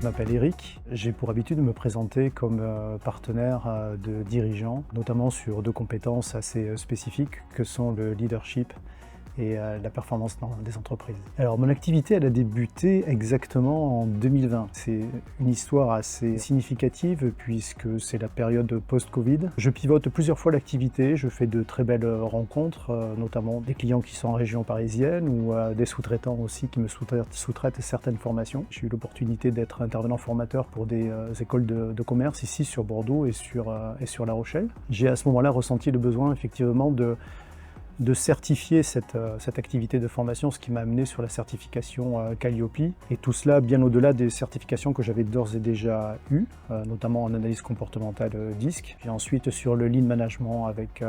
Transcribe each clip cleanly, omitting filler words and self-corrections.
Je m'appelle Eric. J'ai pour habitude de me présenter comme partenaire de dirigeants, notamment sur deux compétences assez spécifiques que sont le leadership et la performance dans des entreprises. Alors mon activité elle a débuté exactement en 2020. C'est une histoire assez significative puisque c'est la période post-Covid. Je pivote plusieurs fois l'activité, je fais de très belles rencontres, notamment des clients qui sont en région parisienne ou des sous-traitants aussi qui me sous-traitent certaines formations. J'ai eu l'opportunité d'être intervenant formateur pour des écoles de commerce ici sur Bordeaux et sur La Rochelle. J'ai à ce moment-là ressenti le besoin effectivement de certifier cette activité de formation, ce qui m'a amené sur la certification Calliope. Et tout cela bien au-delà des certifications que j'avais d'ores et déjà eues, notamment en analyse comportementale DISC, puis ensuite sur le Lean Management avec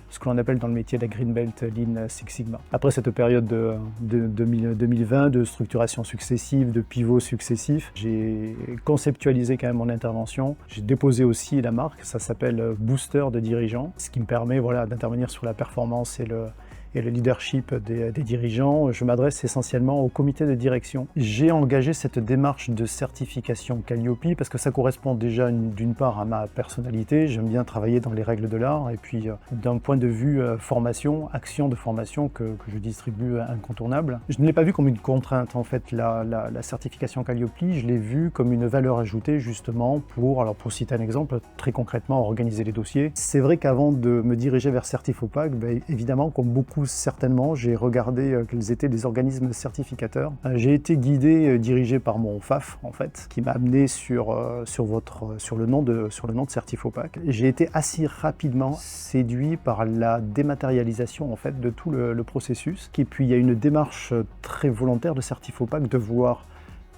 ce que l'on appelle dans le métier la Green Belt Lean Six Sigma. Après cette période de 2020, de structuration successive, de pivots successifs, j'ai conceptualisé quand même mon intervention. J'ai déposé aussi la marque, ça s'appelle Booster de dirigeants, ce qui me permet d'intervenir sur la performance et le leadership des dirigeants. Je m'adresse essentiellement au comité de direction. J'ai engagé cette démarche de certification Calliope parce que ça correspond déjà d'une part à ma personnalité. J'aime bien travailler dans les règles de l'art et puis d'un point de vue formation, action de formation que je distribue incontournable. Je ne l'ai pas vu comme une contrainte en fait, la certification Calliope, je l'ai vu comme une valeur ajoutée justement pour citer un exemple, très concrètement organiser les dossiers. C'est vrai qu'avant de me diriger vers Certifopac, évidemment comme beaucoup certainement, j'ai regardé quels étaient les organismes certificateurs. J'ai été guidé, dirigé par mon FAF en fait, qui m'a amené sur le nom de Certifopac. J'ai été assez rapidement séduit par la dématérialisation en fait de tout le processus. Et puis il y a une démarche très volontaire de Certifopac de vouloir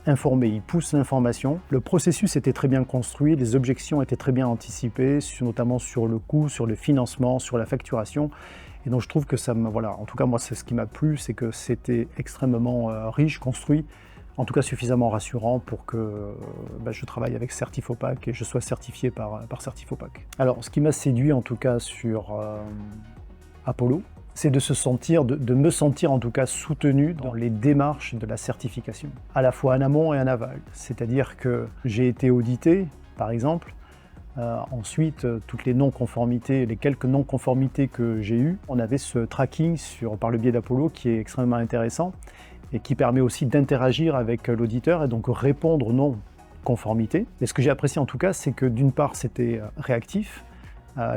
informer, il pousse l'information. Le processus était très bien construit, les objections étaient très bien anticipées, notamment sur le coût, sur le financement, sur la facturation. Et donc je trouve que en tout cas moi c'est ce qui m'a plu, c'est que c'était extrêmement riche, construit, en tout cas suffisamment rassurant pour que je travaille avec Certifopac et je sois certifié par Certifopac. Alors ce qui m'a séduit en tout cas sur Apollo, c'est de me sentir en tout cas soutenu dans les démarches de la certification, à la fois en amont et en aval. C'est-à-dire que j'ai été audité, par exemple. Ensuite, toutes les non-conformités, les quelques non-conformités que j'ai eues, on avait ce tracking par le biais d'Apollo qui est extrêmement intéressant et qui permet aussi d'interagir avec l'auditeur et donc répondre aux non-conformités. Et ce que j'ai apprécié en tout cas, c'est que d'une part c'était réactif,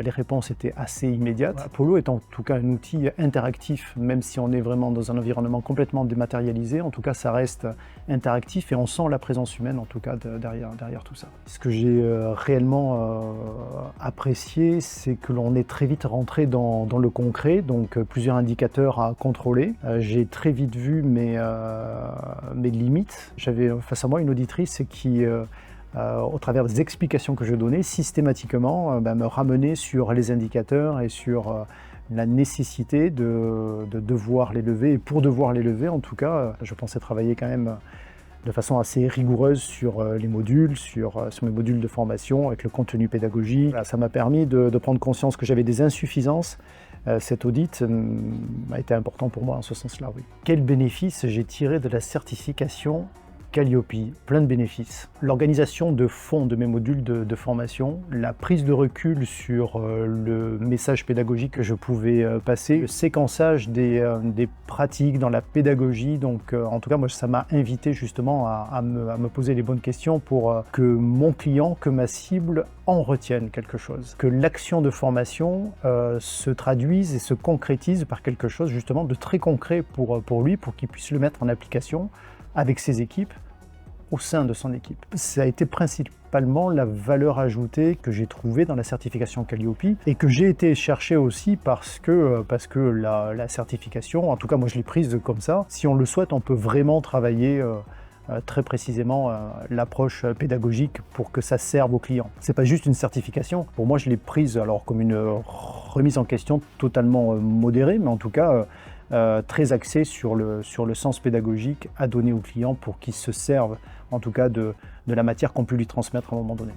les réponses étaient assez immédiates. Apollo est en tout cas un outil interactif, même si on est vraiment dans un environnement complètement dématérialisé. En tout cas, ça reste interactif et on sent la présence humaine, en tout cas, derrière tout ça. Ce que j'ai réellement apprécié, c'est que l'on est très vite rentré dans le concret, donc plusieurs indicateurs à contrôler. J'ai très vite vu mes limites. J'avais face à moi une auditrice qui au travers des explications que je donnais, systématiquement me ramener sur les indicateurs et sur la nécessité de devoir les lever. Et pour devoir les lever, en tout cas, je pensais travailler quand même de façon assez rigoureuse sur les modules, sur mes modules de formation, avec le contenu pédagogique. Ça m'a permis de prendre conscience que j'avais des insuffisances. Cet audit a été important pour moi en ce sens-là, oui. Quel bénéfice j'ai tiré de la certification Calliope? Plein de bénéfices. L'organisation de fond de mes modules de formation, la prise de recul sur le message pédagogique que je pouvais passer, le séquençage des pratiques dans la pédagogie. Donc en tout cas, moi, ça m'a invité justement à me poser les bonnes questions pour que mon client, que ma cible en retienne quelque chose. Que l'action de formation se traduise et se concrétise par quelque chose justement de très concret pour lui, pour qu'il puisse le mettre en application avec ses équipes, au sein de son équipe. Ça a été principalement la valeur ajoutée que j'ai trouvée dans la certification Calliope et que j'ai été chercher aussi parce que la certification, en tout cas moi je l'ai prise comme ça, si on le souhaite on peut vraiment travailler très précisément l'approche pédagogique pour que ça serve aux clients. C'est pas juste une certification, pour moi je l'ai prise comme une remise en question totalement modérée, mais en tout cas très axé sur le sens pédagogique à donner aux clients pour qu'ils se servent en tout cas de la matière qu'on peut lui transmettre à un moment donné.